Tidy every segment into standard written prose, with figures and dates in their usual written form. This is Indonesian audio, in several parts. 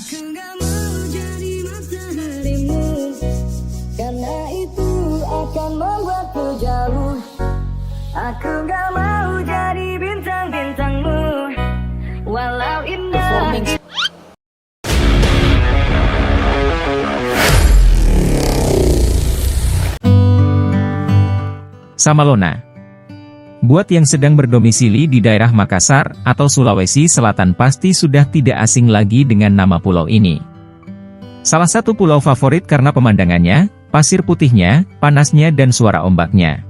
Aku gak mau jadi mataharimu, karena itu akan membuatku jauh. Aku gak mau jadi bintang-bintangmu, walau indah. Samalona. Buat yang sedang berdomisili di daerah Makassar atau Sulawesi Selatan pasti sudah tidak asing lagi dengan nama pulau ini. Salah satu pulau favorit karena pemandangannya, pasir putihnya, panasnya dan suara ombaknya.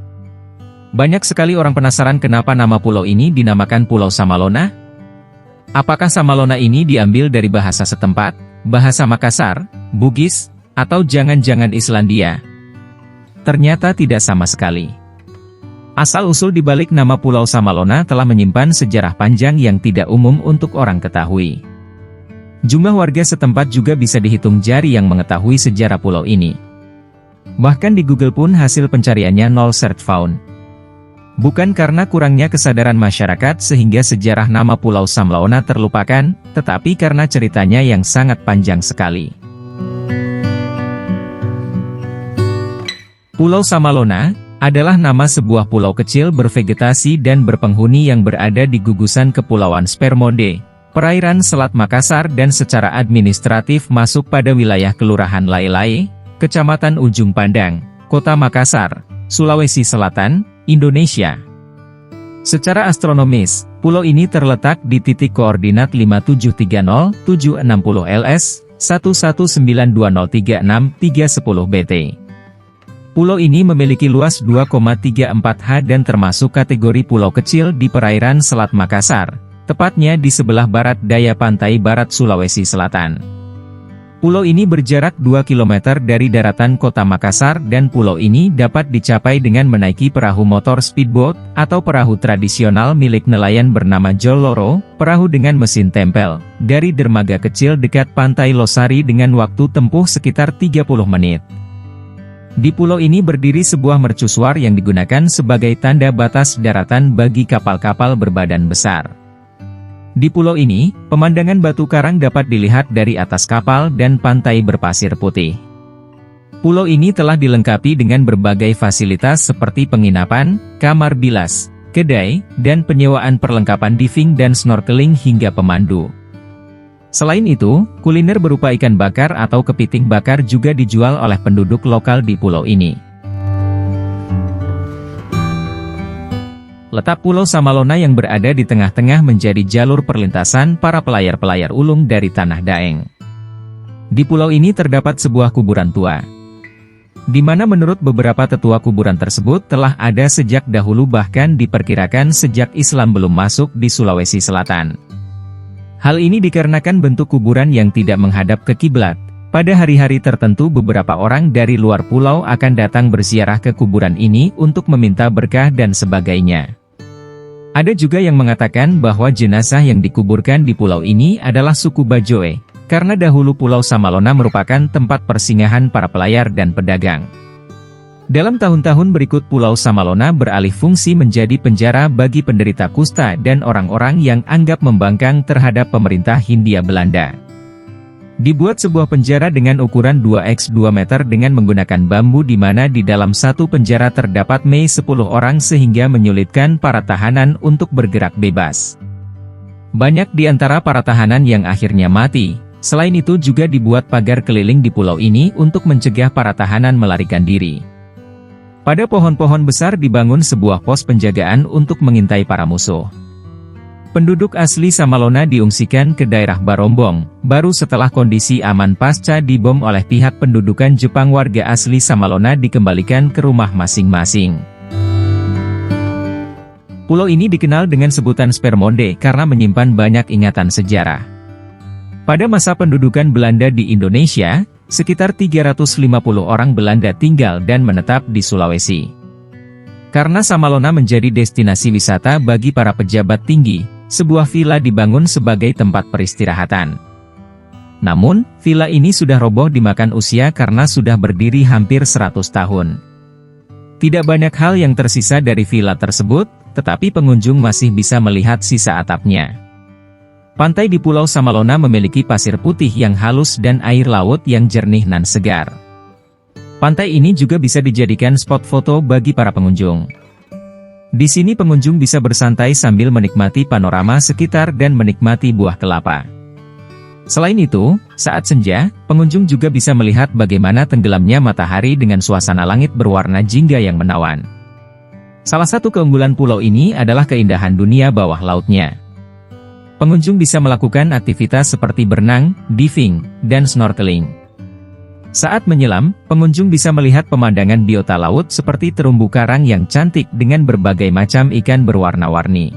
Banyak sekali orang penasaran kenapa nama pulau ini dinamakan Pulau Samalona? Apakah Samalona ini diambil dari bahasa setempat, bahasa Makassar, Bugis, atau jangan-jangan Islandia? Ternyata tidak sama sekali. Asal-usul dibalik nama Pulau Samalona telah menyimpan sejarah panjang yang tidak umum untuk orang ketahui. Jumlah warga setempat juga bisa dihitung jari yang mengetahui sejarah pulau ini. Bahkan di Google pun hasil pencariannya nol search found. Bukan karena kurangnya kesadaran masyarakat sehingga sejarah nama Pulau Samalona terlupakan, tetapi karena ceritanya yang sangat panjang sekali. Pulau Samalona adalah nama sebuah pulau kecil bervegetasi dan berpenghuni yang berada di gugusan Kepulauan Spermonde, perairan Selat Makassar dan secara administratif masuk pada wilayah Kelurahan Lae-Lae, Kecamatan Ujung Pandang, Kota Makassar, Sulawesi Selatan, Indonesia. Secara astronomis, pulau ini terletak di titik koordinat 5730-760 LS, 1192036-310 BT. Pulau ini memiliki luas 2,34 ha dan termasuk kategori pulau kecil di perairan Selat Makassar, tepatnya di sebelah barat daya pantai barat Sulawesi Selatan. Pulau ini berjarak 2 km dari daratan kota Makassar dan pulau ini dapat dicapai dengan menaiki perahu motor speedboat atau perahu tradisional milik nelayan bernama Joloro, perahu dengan mesin tempel, dari dermaga kecil dekat pantai Losari dengan waktu tempuh sekitar 30 menit. Di pulau ini berdiri sebuah mercusuar yang digunakan sebagai tanda batas daratan bagi kapal-kapal berbadan besar. Di pulau ini, pemandangan batu karang dapat dilihat dari atas kapal dan pantai berpasir putih. Pulau ini telah dilengkapi dengan berbagai fasilitas seperti penginapan, kamar bilas, kedai, dan penyewaan perlengkapan diving dan snorkeling hingga pemandu. Selain itu, kuliner berupa ikan bakar atau kepiting bakar juga dijual oleh penduduk lokal di pulau ini. Letak Pulau Samalona yang berada di tengah-tengah menjadi jalur perlintasan para pelayar-pelayar ulung dari Tanah Daeng. Di pulau ini terdapat sebuah kuburan tua, di mana menurut beberapa tetua kuburan tersebut telah ada sejak dahulu bahkan diperkirakan sejak Islam belum masuk di Sulawesi Selatan. Hal ini dikarenakan bentuk kuburan yang tidak menghadap ke kiblat. Pada hari-hari tertentu beberapa orang dari luar pulau akan datang berziarah ke kuburan ini untuk meminta berkah dan sebagainya. Ada juga yang mengatakan bahwa jenazah yang dikuburkan di pulau ini adalah suku Bajoe, karena dahulu Pulau Samalona merupakan tempat persinggahan para pelayar dan pedagang. Dalam tahun-tahun berikut Pulau Samalona beralih fungsi menjadi penjara bagi penderita kusta dan orang-orang yang anggap membangkang terhadap pemerintah Hindia Belanda. Dibuat sebuah penjara dengan ukuran 2x2 meter dengan menggunakan bambu di mana di dalam satu penjara terdapat 10 orang sehingga menyulitkan para tahanan untuk bergerak bebas. Banyak di antara para tahanan yang akhirnya mati. Selain itu juga dibuat pagar keliling di pulau ini untuk mencegah para tahanan melarikan diri. Pada pohon-pohon besar dibangun sebuah pos penjagaan untuk mengintai para musuh. Penduduk asli Samalona diungsikan ke daerah Barombong, baru setelah kondisi aman pasca dibom oleh pihak pendudukan Jepang warga asli Samalona dikembalikan ke rumah masing-masing. Pulau ini dikenal dengan sebutan Spermonde karena menyimpan banyak ingatan sejarah. Pada masa pendudukan Belanda di Indonesia, sekitar 350 orang Belanda tinggal dan menetap di Sulawesi. Karena Samalona menjadi destinasi wisata bagi para pejabat tinggi, sebuah villa dibangun sebagai tempat peristirahatan. Namun, villa ini sudah roboh dimakan usia karena sudah berdiri hampir 100 tahun. Tidak banyak hal yang tersisa dari villa tersebut, tetapi pengunjung masih bisa melihat sisa atapnya. Pantai di Pulau Samalona memiliki pasir putih yang halus dan air laut yang jernih nan segar. Pantai ini juga bisa dijadikan spot foto bagi para pengunjung. Di sini pengunjung bisa bersantai sambil menikmati panorama sekitar dan menikmati buah kelapa. Selain itu, saat senja, pengunjung juga bisa melihat bagaimana tenggelamnya matahari dengan suasana langit berwarna jingga yang menawan. Salah satu keunggulan pulau ini adalah keindahan dunia bawah lautnya. Pengunjung bisa melakukan aktivitas seperti berenang, diving, dan snorkeling. Saat menyelam, pengunjung bisa melihat pemandangan biota laut seperti terumbu karang yang cantik dengan berbagai macam ikan berwarna-warni.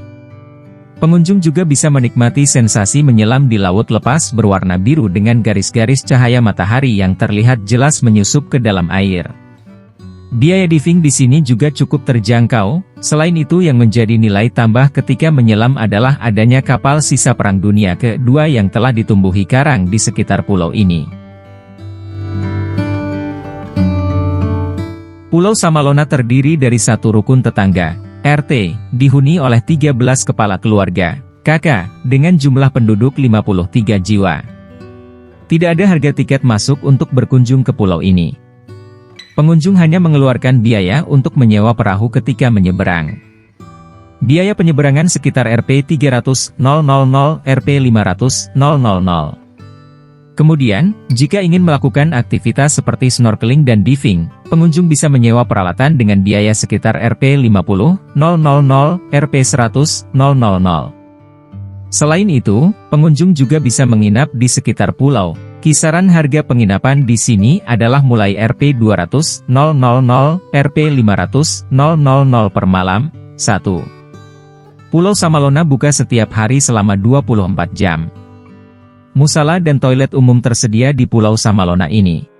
Pengunjung juga bisa menikmati sensasi menyelam di laut lepas berwarna biru dengan garis-garis cahaya matahari yang terlihat jelas menyusup ke dalam air. Biaya diving di sini juga cukup terjangkau. Selain itu, yang menjadi nilai tambah ketika menyelam adalah adanya kapal sisa Perang Dunia Kedua yang telah ditumbuhi karang di sekitar pulau ini. Pulau Samalona terdiri dari satu rukun tetangga, RT, dihuni oleh 13 kepala keluarga, KK, dengan jumlah penduduk 53 jiwa. Tidak ada harga tiket masuk untuk berkunjung ke pulau ini. Pengunjung hanya mengeluarkan biaya untuk menyewa perahu ketika menyeberang. Biaya penyeberangan sekitar Rp300.000, Rp500.000. Kemudian, jika ingin melakukan aktivitas seperti snorkeling dan diving, pengunjung bisa menyewa peralatan dengan biaya sekitar Rp50.000, Rp100.000. Selain itu, pengunjung juga bisa menginap di sekitar pulau. Kisaran harga penginapan di sini adalah mulai Rp200.000, Rp500.000 per malam. 1. Pulau Samalona buka setiap hari selama 24 jam. Musala dan toilet umum tersedia di Pulau Samalona ini.